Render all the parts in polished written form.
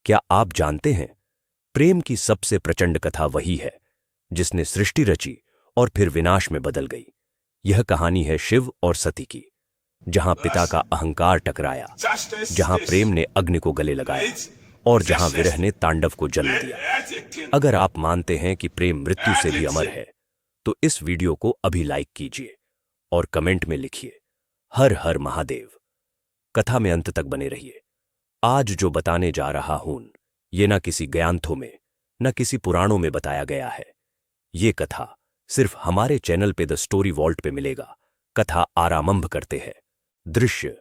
क्या आप जानते हैं, प्रेम की सबसे प्रचंड कथा वही है जिसने सृष्टि रची और फिर विनाश में बदल गई। यह कहानी है शिव और सती की, जहां पिता का अहंकार टकराया, जहां प्रेम ने अग्नि को गले लगाया और जहां विरह ने तांडव को जन्म दिया। अगर आप मानते हैं कि प्रेम मृत्यु से भी अमर है, तो इस वीडियो को अभी लाइक कीजिए और कमेंट में लिखिए हर हर महादेव। कथा में अंत तक बने रहिए। आज जो बताने जा रहा हूं, ये न किसी ग्रंथों में न किसी पुराणों में बताया गया है। ये कथा सिर्फ हमारे चैनल पे द स्टोरी वॉल्ट पे मिलेगा। कथा आरंभ करते हैं। दृश्य: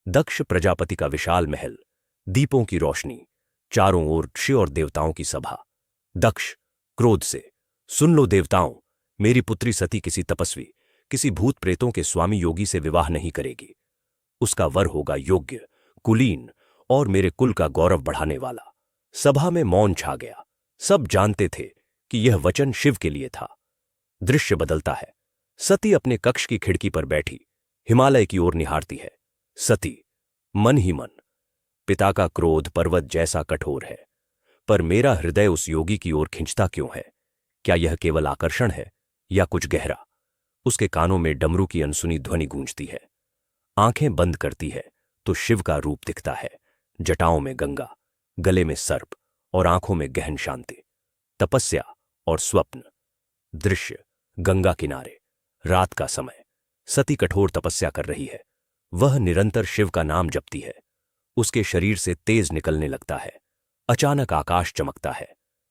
दक्ष प्रजापति का विशाल महल, दीपों की रोशनी, चारों ओर शिव और देवताओं की सभा। दक्ष क्रोध से: सुन लो देवताओं, मेरी पुत्री सती किसी तपस्वी, किसी भूत प्रेतों के स्वामी योगी से विवाह नहीं करेगी। उसका वर होगा योग्य, कुलीन और मेरे कुल का गौरव बढ़ाने वाला। सभा में मौन छा गया। सब जानते थे कि यह वचन शिव के लिए था। दृश्य बदलता है। सती अपने कक्ष की खिड़की पर बैठी हिमालय की ओर निहारती है। सती मन ही मन: पिता का क्रोध पर्वत जैसा कठोर है, पर मेरा हृदय उस योगी की ओर खिंचता क्यों है? क्या यह केवल आकर्षण है या कुछ गहरा? उसके कानों में डमरू की अनसुनी ध्वनि गूंजती है। आंखें बंद करती है तो शिव का रूप दिखता है। जटाओं में गंगा, गले में सर्प और आंखों में गहन शांति। तपस्या और स्वप्न। दृश्य: गंगा किनारे, रात का समय। सती कठोर तपस्या कर रही है। वह निरंतर शिव का नाम जपती है। उसके शरीर से तेज निकलने लगता है। अचानक आकाश चमकता है।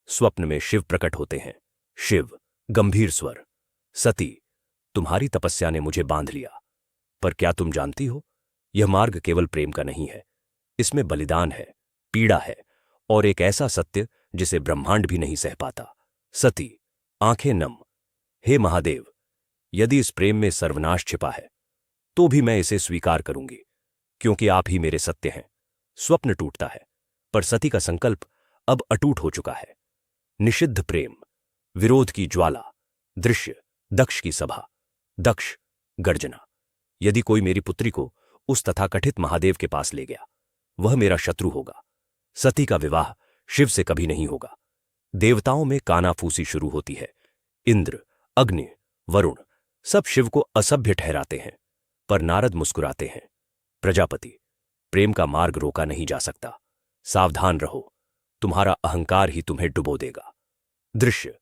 स्वप्न में शिव प्रकट होते हैं। शिव गंभीर स्वर: सती, तुम्हारी तपस्या ने मुझे बांध लिया, पर क्या तुम जानती हो, यह मार्ग केवल प्रेम का नहीं है। इसमें बलिदान है, पीड़ा है और एक ऐसा सत्य जिसे ब्रह्मांड भी नहीं सह पाता। सती आंखें नम: हे महादेव, यदि इस प्रेम में सर्वनाश छिपा है तो भी मैं इसे स्वीकार करूंगी, क्योंकि आप ही मेरे सत्य हैं। स्वप्न टूटता है, पर सती का संकल्प अब अटूट हो चुका है। निषिद्ध प्रेम, विरोध की ज्वाला। दृश्य: दक्ष की सभा। दक्ष गर्जना: यदि कोई मेरी पुत्री को उस तथाकथित महादेव के पास ले गया, वह मेरा शत्रु होगा। सती का विवाह शिव से कभी नहीं होगा। देवताओं में कानाफूसी शुरू होती है। इंद्र, अग्नि, वरुण सब शिव को असभ्य ठहराते हैं, पर नारद मुस्कुराते हैं। प्रजापति: प्रेम का मार्ग रोका नहीं जा सकता। सावधान रहो, तुम्हारा अहंकार ही तुम्हें डुबो देगा। दृश्य: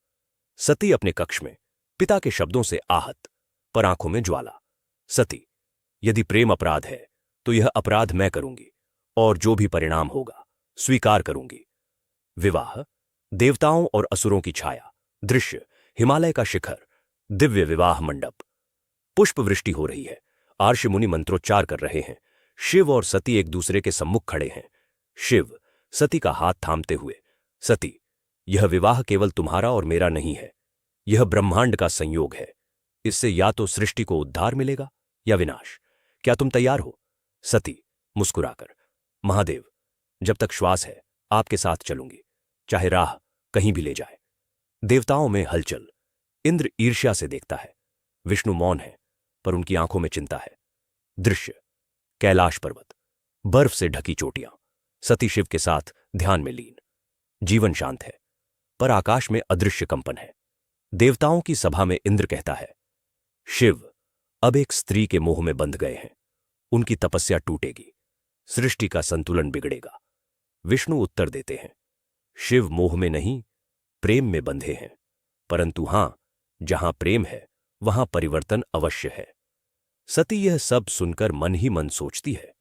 सती अपने कक्ष में, पिता के शब्दों से आहत, पर आंखों में ज्वाला। सती: यदि प्रेम अपराध है तो यह अपराध मैं करूंगी, और जो भी परिणाम होगा स्वीकार करूंगी। विवाह: देवताओं और असुरों की छाया। दृश्य: हिमालय का शिखर, दिव्य विवाह मंडप। पुष्प वृष्टि हो रही है। आर्ष मुनि मंत्रोच्चार कर रहे हैं। शिव और सती एक दूसरे के सम्मुख खड़े हैं। शिव सती का हाथ थामते हुए: सती, यह विवाह केवल तुम्हारा और मेरा नहीं है, यह ब्रह्मांड का संयोग है। इससे या तो सृष्टि को उद्धार मिलेगा या विनाश। क्या तुम तैयार हो? सती मुस्कुराकर: महादेव, जब तक श्वास है आपके साथ चलूंगी, चाहे राह कहीं भी ले जाए। देवताओं में हलचल। इंद्र ईर्ष्या से देखता है। विष्णु मौन है, पर उनकी आंखों में चिंता है। दृश्य: कैलाश पर्वत, बर्फ से ढकी चोटियां। सती शिव के साथ ध्यान में लीन। जीवन शांत है, पर आकाश में अदृश्य कंपन है। देवताओं की सभा में इंद्र कहता है: शिव अब एक स्त्री के मोह में बंध गए हैं। उनकी तपस्या टूटेगी, सृष्टि का संतुलन बिगड़ेगा। विष्णु उत्तर देते हैं: शिव मोह में नहीं, प्रेम में बंधे हैं, परंतु हां, जहां प्रेम है वहां परिवर्तन अवश्य है। सती यह सब सुनकर मन ही मन सोचती है,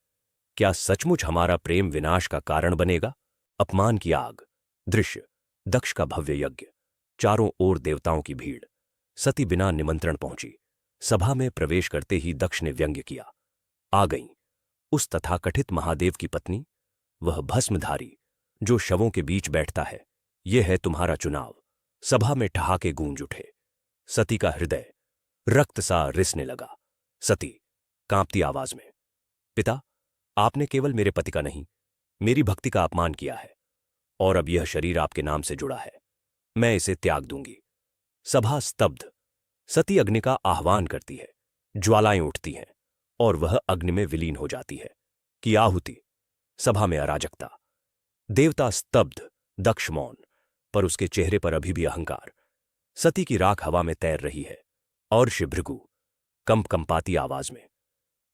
क्या सचमुच हमारा प्रेम विनाश का कारण बनेगा? अपमान की आग। दृश्य: दक्ष का भव्य यज्ञ, चारों ओर देवताओं की भीड़। सती बिना निमंत्रण पहुंची। सभा में प्रवेश करते ही दक्ष ने व्यंग्य किया: आ गईं उस तथाकथित महादेव की पत्नी, वह भस्मधारी जो शवों के बीच बैठता है। यह है तुम्हारा चुनाव। सभा में ठहाके गूंज उठे। सती का हृदय रक्त सा रिसने लगा। सती कांपती आवाज में: पिता, आपने केवल मेरे पति का नहीं, मेरी भक्ति का अपमान किया है, और अब यह शरीर आपके नाम से जुड़ा है। मैं इसे त्याग दूंगी। सभा स्तब्ध। सती अग्नि का आह्वान करती है। ज्वालाएं उठती हैं और वह अग्नि में विलीन हो जाती है। कि आहुति। सभा में अराजकता। देवता स्तब्ध, दक्ष मौन, पर उसके चेहरे पर अभी भी अहंकार। सती की राख हवा में तैर रही है और भृगु कंपाती आवाज में,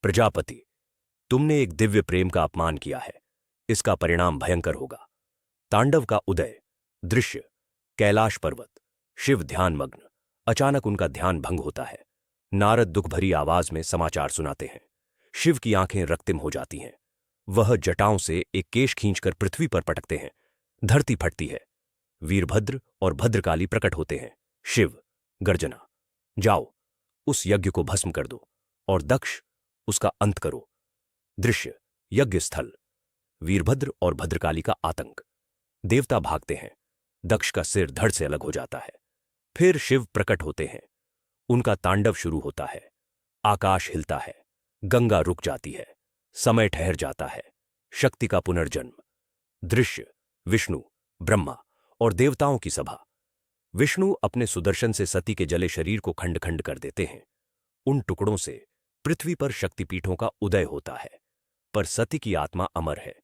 प्रजापति, तुमने एक दिव्य प्रेम का अपमान किया है, इसका परिणाम भयंकर होगा। तांडव का उदय दृश्य, कैलाश पर्वत, शिव ध्यानमग्न। अचानक उनका ध्यान भंग होता है। नारद दुख भरी आवाज में समाचार सुनाते हैं। शिव की आंखें रक्तिम हो जाती हैं। वह जटाओं से एक केश खींचकर पृथ्वी पर पटकते हैं। धरती फटती है। वीरभद्र और भद्रकाली प्रकट होते हैं। शिव गर्जना, जाओ उस यज्ञ को भस्म कर दो और दक्ष उसका अंत करो। दृश्य, यज्ञ स्थल, वीरभद्र और भद्रकाली का आतंक। देवता भागते हैं। दक्ष का सिर धड़ से अलग हो जाता है। फिर शिव प्रकट होते हैं। उनका तांडव शुरू होता है। आकाश हिलता है, गंगा रुक जाती है, समय ठहर जाता है। शक्ति का पुनर्जन्म। दृश्य, विष्णु, ब्रह्मा और देवताओं की सभा। विष्णु अपने सुदर्शन से सती के जले शरीर को खंड खंड कर देते हैं। उन टुकड़ों से पृथ्वी पर शक्तिपीठों का उदय होता है। पर सती की आत्मा अमर है।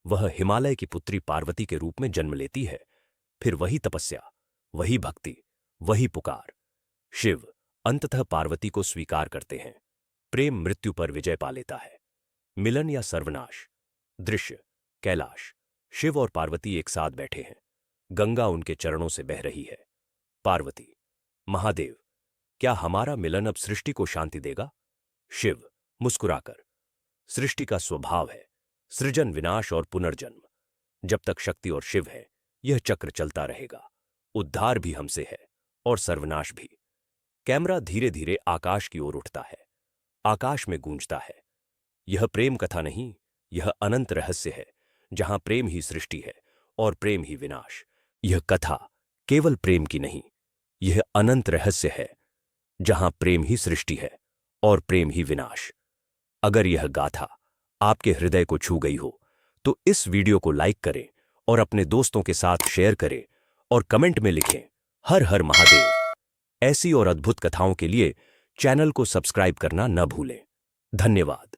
वह हिमालय की पुत्री पार्वती के रूप में जन्म लेती है। फिर वही तपस्या, वही भक्ति, वही पुकार। शिव अंततः पार्वती को स्वीकार करते हैं। प्रेम मृत्यु पर विजय पा लेता है। मिलन या सर्वनाश। दृश्य, कैलाश, शिव और पार्वती एक साथ बैठे हैं। गंगा उनके चरणों से बह रही है। पार्वती, महादेव, क्या हमारा मिलन अब सृष्टि को शांति देगा? शिव मुस्कुराकर, सृष्टि का स्वभाव है सृजन, विनाश और पुनर्जन्म। जब तक शक्ति और शिव है, यह चक्र चलता रहेगा। उद्धार भी हमसे है और सर्वनाश भी। कैमरा धीरे धीरे आकाश की ओर उठता है। आकाश में गूंजता है, यह प्रेम कथा नहीं, यह अनंत रहस्य है, जहां प्रेम ही सृष्टि है और प्रेम ही विनाश। यह कथा केवल प्रेम की नहीं, यह अनंत रहस्य है, जहां प्रेम ही सृष्टि है और प्रेम ही विनाश। अगर यह गाथा आपके हृदय को छू गई हो, तो इस वीडियो को लाइक करें और अपने दोस्तों के साथ शेयर करें और कमेंट में लिखें, हर हर महादेव। ऐसी और अद्भुत कथाओं के लिए चैनल को सब्सक्राइब करना न भूलें। धन्यवाद।